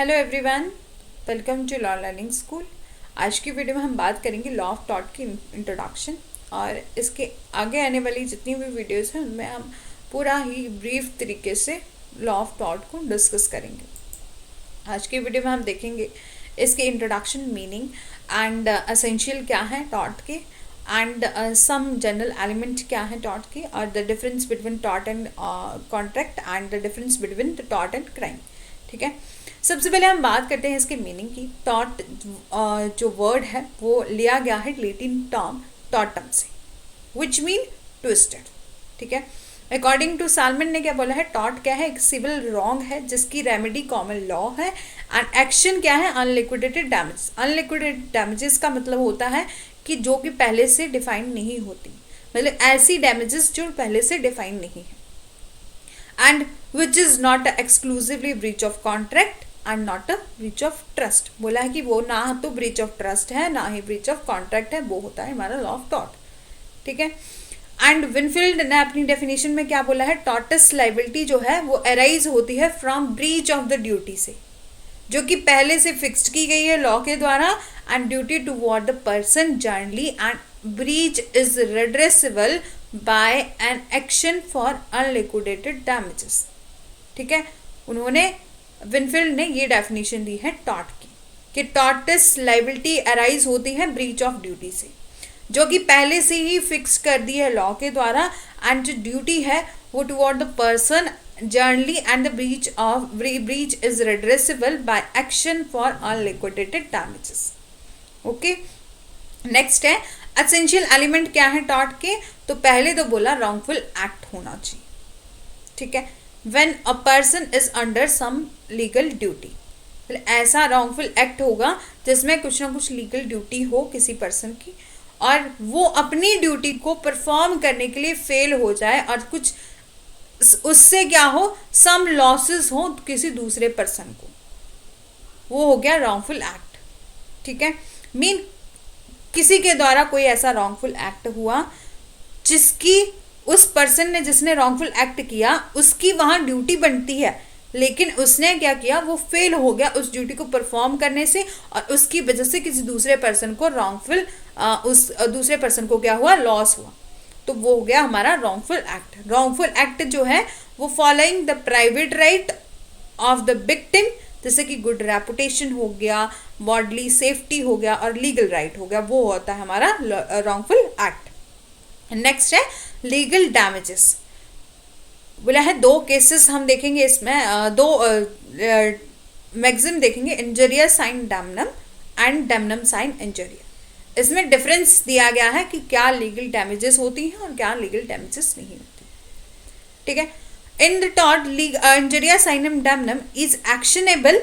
Hello everyone, welcome to law learning school. आज की video में हम बात करेंगे लॉ ऑफ टॉट की इंट्रोडक्शन, और इसके आगे आने वाली जितनी भी वीडियोस हैं उनमें हम पूरा ही ब्रीफ तरीके से लॉ ऑफ टॉट को डिस्कस करेंगे। आज की वीडियो में हम देखेंगे इसके इंट्रोडक्शन, मीनिंग एंड एसेंशियल क्या है टॉट के, एंड सम जनरल एलिमेंट क्या है टॉट के, और the difference between taught and contract and the difference between the टॉट एंड क्राइम। ठीक है, सबसे पहले हम बात करते हैं इसके मीनिंग की। टॉट जो वर्ड है वो लिया गया है लैटिन टर्म टॉटम से, विच मीन ट्विस्टेड। ठीक है, अकॉर्डिंग टू सालमन ने क्या बोला है, टॉट क्या है, एक सिविल रॉन्ग है जिसकी रेमेडी कॉमन लॉ है, एंड एक्शन क्या है, अनलिक्विडेटेड डैमेज। अनलिक्विडेटेड डैमेजेस का मतलब होता है कि जो कि पहले से डिफाइन नहीं होती, मतलब ऐसी डैमेजेस जो पहले से डिफाइन नहीं है, and which is not exclusively breach of contract and not a breach of trust. बोला है कि वो ना तो ब्रीच ऑफ ट्रस्ट है ना ही ब्रीच ऑफ कॉन्ट्रैक्ट है, वो होता है हमारा लॉ ऑफ टॉट। ठीक है, एंड विनफील्ड ने अपनी डेफिनेशन में क्या बोला है, टॉर्टस लाइबिलिटी जो है वो अराइज होती है from breach of the duty से, जो कि पहले से फिक्स्ड की गई है लॉ के द्वारा, and duty toward the person generally, and breach is redressable by an action for unliquidated damages. ठीक है, उन्होंने विनफील्ड ने ये डेफिनेशन दी है टॉट की कि टॉर्टस लाइबिलिटी अराइज होती है ब्रीच ऑफ ड्यूटी से, जो कि पहले से ही फिक्स कर दी है लॉ के द्वारा, एंड जो ड्यूटी है वो toward the person generally, and the breach is redressable by action for unliquidated damages. Okay, next है एसेंशियल एलिमेंट क्या है टॉट के। तो पहले तो बोला रॉन्गफुल एक्ट होना चाहिए। ठीक है, when a person is under some legal duty, ऐसा रॉन्गफुल एक्ट होगा जिसमें कुछ ना कुछ लीगल ड्यूटी हो किसी पर्सन की, और वो अपनी ड्यूटी को परफॉर्म करने के लिए फेल हो जाए, और कुछ उससे क्या हो, सम लॉसेस हो किसी दूसरे पर्सन को, वो हो गया रॉन्गफुल एक्ट। ठीक है, मीन किसी के द्वारा कोई ऐसा रॉन्गफुल एक्ट हुआ जिसकी उस पर्सन ने जिसने रॉन्गफुल एक्ट किया उसकी वहां ड्यूटी बनती है, लेकिन उसने क्या किया, वो फेल हो गया उस ड्यूटी को परफॉर्म करने से, और उसकी वजह से किसी दूसरे पर्सन को रॉन्गफुल उस दूसरे पर्सन को क्या हुआ, लॉस हुआ, तो वो हो गया हमारा रॉन्गफुल एक्ट। रॉन्गफुल एक्ट जो है वो following the private right of the victim, जैसे कि गुड रेपुटेशन हो गया, बॉडली सेफ्टी हो गया, और लीगल राइट हो गया, वो होता है हमारा रॉन्गफुल एक्ट। नेक्स्ट है लीगल डैमेजेस। बोला है दो केसेस हम देखेंगे इसमें, दो मैक्सिम देखेंगे, injuria sine damnum and damnum sine injuria. इसमें डिफरेंस दिया गया है कि क्या लीगल डैमेजेस होती हैं और क्या लीगल डैमेजेस नहीं होती। ठीक है, in the tort injuria sinum damnum is actionable,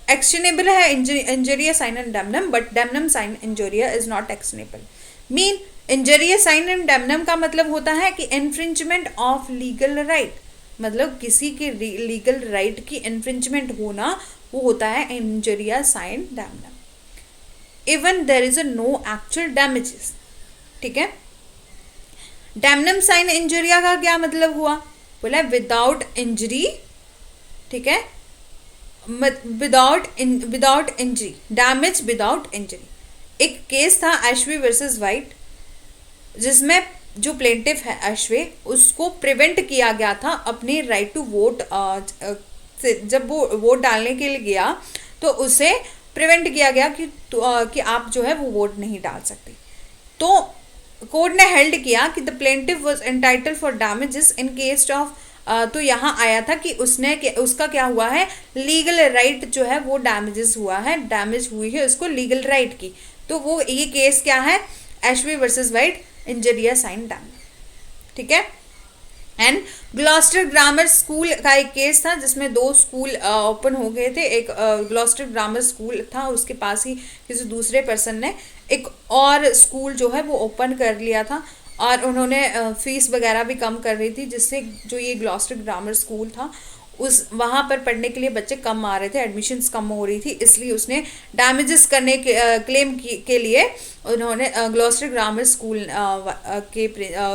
actionable है injuria sinum damnum, but damnum sin injuria is not actionable। mean injuria sinum damnum का मतलब होता है कि infringement of legal right, मतलब किसी के लीगल राइट की इन्फ्रिंजमेंट होना, वो होता है injuria sin damnum, even there is a no actual damages। ठीक है, डैमनम साइन इंजरिया का क्या मतलब हुआ, बोला विदाउट इंजरी। ठीक है, without injury, damage without injury. एक केस था एशवे वर्सेस वाइट, जिसमें जो प्लेंटिफ है एशवे, उसको प्रिवेंट किया गया था अपने राइट टू वोट से। जब वो वोट डालने के लिए गया तो उसे प्रिवेंट किया गया कि आप जो है वो वोट नहीं डाल सकते। तो कोर्ट ने हेल्ड किया कि the plaintiff was entitle for damages in case of, तो यहाँ आया था कि उसका क्या हुआ है, लीगल राइट जो है वो डैमेजेस हुआ है, डैमेज हुई है उसको लीगल राइट की। तो वो ये केस क्या है, एशवे वर्सेस वाइट, इंजरिया साइन डैमनम। ठीक है, एंड ग्लॉस्टर ग्रामर स्कूल का एक केस था जिसमें दो स्कूल ओपन हो गए थे। एक ग्लॉस्टर ग्रामर स्कूल था, उसके पास ही किसी दूसरे पर्सन ने एक और स्कूल जो है वो ओपन कर लिया था, और उन्होंने फीस वगैरह भी कम कर रही थी, जिससे जो ये ग्लॉस्टर ग्रामर स्कूल था उस वहाँ पर पढ़ने के लिए बच्चे कम आ रहे थे, एडमिशन्स कम हो रही थी, इसलिए उसने डैमेजेस करने के क्लेम के लिए उन्होंने ग्लॉस्टर ग्रामर स्कूल के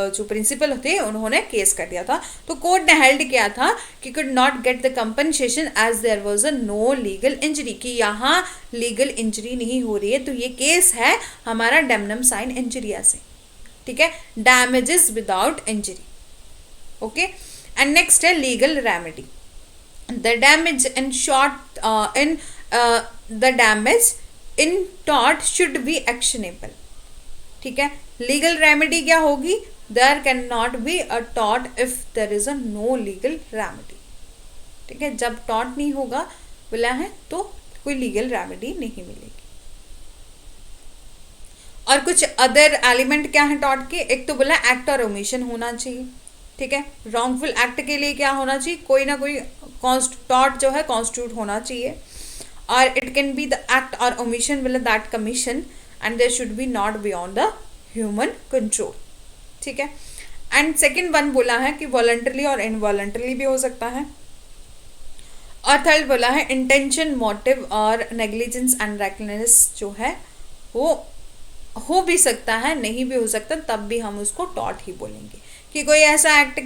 जो प्रिंसिपल थे उन्होंने केस कर दिया था। तो कोर्ट ने हेल्ड किया था कि could not get the compensation as there was a no legal injury, कि यहाँ लीगल इंजरी नहीं हो रही है, तो ये केस है हमारा डेमनम साइन इंजरिया से, ठीक है, damages without injury. Okay, and next है legal remedy. the damage in short in the damage in tort should be actionable, ठीक है। लीगल रेमेडी क्या होगी? There can not be a टॉट if there is a no legal remedy, ठीक है। जब taught नहीं होगा बोला है तो कोई लीगल रेमेडी नहीं मिलेगी। और कुछ अदर एलिमेंट क्या है टॉट के? एक तो बोला एक्ट और ओमिशन होना चाहिए, ठीक है। रॉन्गफुल एक्ट के लिए क्या होना चाहिए? कोई ना कोई टॉट जो है कॉन्स्टिट्यूट होना चाहिए। और it can be the act or omission will that commission and there should be not beyond the human control, ठीक है। एंड सेकंड वन बोला है कि वॉलंटरली और इनवॉलंटरली भी हो सकता है। और थर्ड बोला है इंटेंशन, मोटिव और नेग्लिजेंस एंड रेकलेसनेस जो है वो हो भी सकता है, नहीं भी हो सकता, तब भी हम उसको टॉट ही बोलेंगे। कि कोई ऐसा एक्ट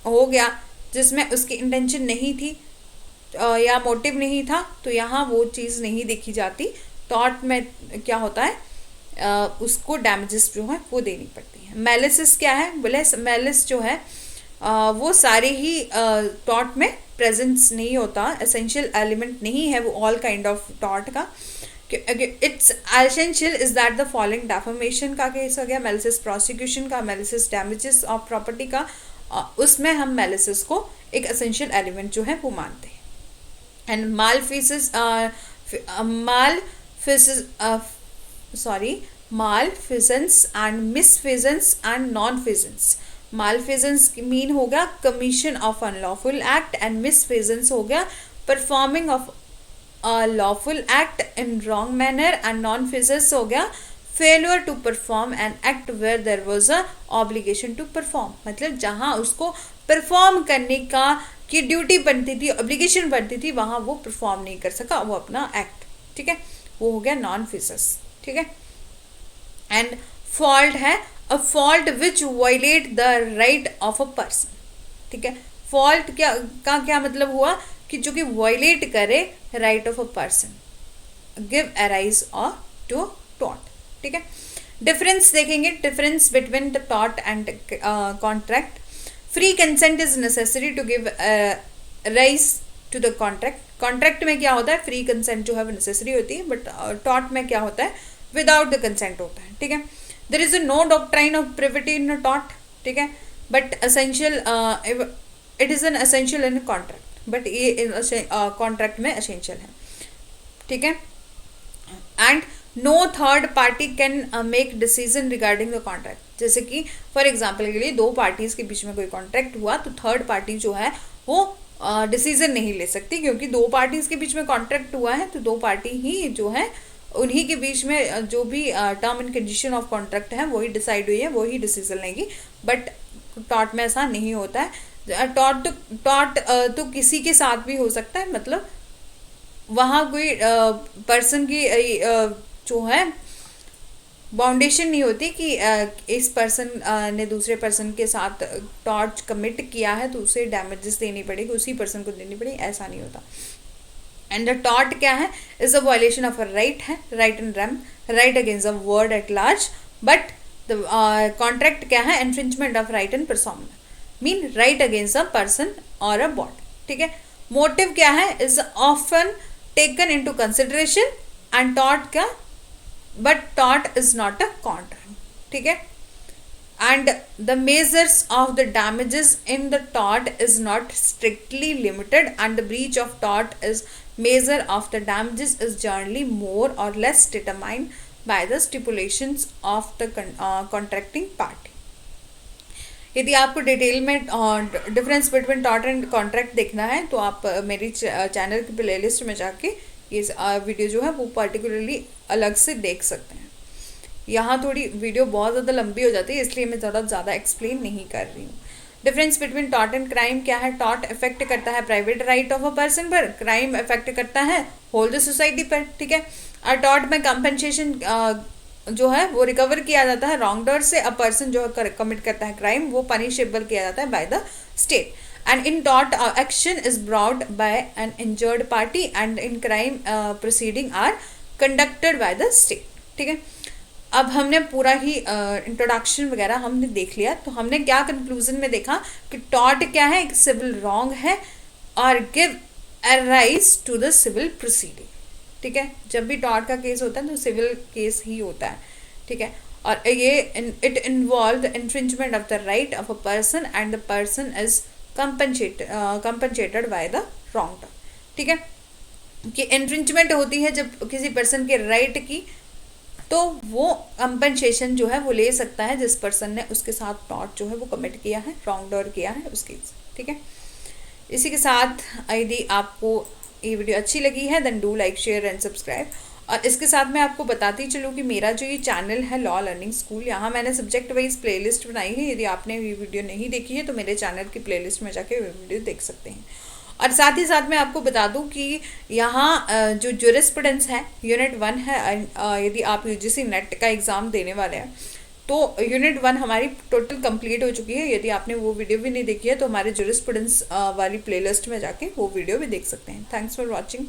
हो गया जिसमें उसकी इंटेंशन नहीं थी या मोटिव नहीं था, तो यहाँ वो चीज़ नहीं देखी जाती। टॉट में क्या होता है, उसको डैमेजेस जो है वो देनी पड़ती है। मैलिस क्या है? बोले मैलिस जो है वो सारे ही टॉट में प्रेजेंस नहीं होता, एसेंशियल एलिमेंट नहीं है वो ऑल काइंड ऑफ टॉट का। It's essential is that the following defamation का केस हो गया, मेलिसिस प्रोसिक्यूशन का, मेलिसिस डैमेजेस ऑफ प्रॉपर्टी का, उसमें हम मेलिसिस को एक एसेंशियल एलिमेंट जो है वो मानते हैं। And malfeasance and misfeasance and nonfeasance. Malfeasance mean हो गया commission of unlawful act, and misfeasance हो गया performing of lawful act in wrong manner, and nonfeasance हो गया failure to perform an act where there was a obligation to perform. मतलब जहां उसको perform करने का की ड्यूटी बनती थी, ऑब्लिगेशन बनती थी, वहां वो परफॉर्म नहीं कर सका वो अपना एक्ट, ठीक है, वो हो गया नॉनफिजेंस, ठीक है। एंड फॉल्ट है a fault which violate the right of a person, ठीक है। फॉल्ट क्या मतलब हुआ कि जो कि वायलेट करे right of a person, give arise और टू टॉट, ठीक है। डिफरेंस देखेंगे, डिफरेंस बिटवीन द टॉट and contract. Free consent is necessary to give rise to the contract. Contract में क्या होता है, फ्री कंसेंट जो है वो नेसेसरी होती है, बट टॉट में क्या होता है, विदाउट द कंसेंट होता है, ठीक है। There is no doctrine of privity in टॉट, ठीक है, but essential it is an essential in contract, but ये कॉन्ट्रैक्ट में एसेंशियल है, ठीक है। And no third party can make decision regarding the contract. जैसे कि फॉर एग्जाम्पल के लिए दो पार्टीज के बीच में कोई कॉन्ट्रैक्ट हुआ तो थर्ड पार्टी जो है वो डिसीजन नहीं ले सकती, क्योंकि दो पार्टीज के बीच में कॉन्ट्रैक्ट हुआ है तो दो पार्टी ही जो है उन्हीं के बीच में जो भी term and condition of contract है वही डिसाइड हुई है, वही डिसीजन लेंगी। बट टॉट में ऐसा नहीं होता है। टॉट तो किसी के साथ भी हो सकता है, मतलब वहाँ कोई पर्सन की जो है बाउंडेशन नहीं होती कि इस पर्सन ने दूसरे पर्सन के साथ टॉर्च कमिट किया है तो उसे डैमेजेस देनी पड़ेगी, उसी पर्सन को देनी पड़ेगी, ऐसा नहीं होता। एंड द टॉर्ट क्या है, is a violation of a right है, right in rem, right against a world at large. But the contract क्या है, infringement of right in persona, mean right against a person और a body, ठीक है। Motive क्या है, is often taken into consideration and टॉट क्या, but टॉट इज नॉट अ कॉन्ट्रैक्ट, ठीक है। And the measures of the damages in the टॉट is not strictly limited and the breach of taught is measure of the damages is generally more or less determined by the stipulations of the contracting party। यदि आपको detail में difference between taught and contract देखना है तो आप मेरी channel की playlist में जाके ये वीडियो जो है वो पर्टिकुलरली अलग से देख सकते हैं। यहाँ थोड़ी वीडियो बहुत ज़्यादा लंबी हो जाती है इसलिए मैं ज़्यादा एक्सप्लेन नहीं कर रही हूँ। Difference between tort and crime क्या है? टॉर्ट इफेक्ट करता है private right of a person पर, क्राइम इफेक्ट करता है होल द सोसाइटी पर, ठीक है। और टॉर्ट में कंपनसेशन जो है वो रिकवर किया जाता है रॉन्गडर से, अ पर्सन जो कमिट करता है क्राइम वो पनिशेबल किया जाता है by the state. And in tort action is brought by an injured party and in crime proceeding are conducted by the state, ठीक है। अब हमने पूरा ही इंट्रोडक्शन वगैरह हमने देख लिया, तो हमने क्या कंक्लूजन में देखा कि टॉर्ट क्या है? एक सिविल रॉन्ग है और give rise to the civil proceeding, ठीक है। जब भी टॉर्ट का केस होता है तो सिविल केस ही होता है, ठीक है। और ये it involve the infringement of the right of a person and the person is compensated by the wrong, ठीक है। कि इन्फ्रिंजमेंट होती है जब किसी पर्सन के राइट की, तो वो कंपनसेशन जो है वो ले सकता है जिस पर्सन ने उसके साथ टॉर्ट जो है वो कमिट किया है, रॉन्ग डर किया है उसके, ठीक है। इसी के साथ यदि आपको ये वीडियो अच्छी लगी है then do like share and subscribe. और इसके साथ मैं आपको बताती चलूँ कि मेरा जो ये चैनल है लॉ लर्निंग स्कूल, यहाँ मैंने सब्जेक्ट वाइज प्लेलिस्ट बनाई है। यदि आपने ये वीडियो नहीं देखी है तो मेरे चैनल की प्लेलिस्ट में जाके वीडियो देख सकते हैं। और साथ ही साथ मैं आपको बता दूं कि यहाँ जो ज्यूरिस्प्रूडेंस है यूनिट 1 है, यदि आप यूजीसी नेट का एग्ज़ाम देने वाले हैं तो यूनिट 1 हमारी टोटल कंप्लीट हो चुकी है। यदि आपने वो वीडियो भी नहीं देखी है तो हमारे ज्यूरिस्प्रूडेंस वाली प्लेलिस्ट में जाके वो वीडियो भी देख सकते हैं। Thanks for watching.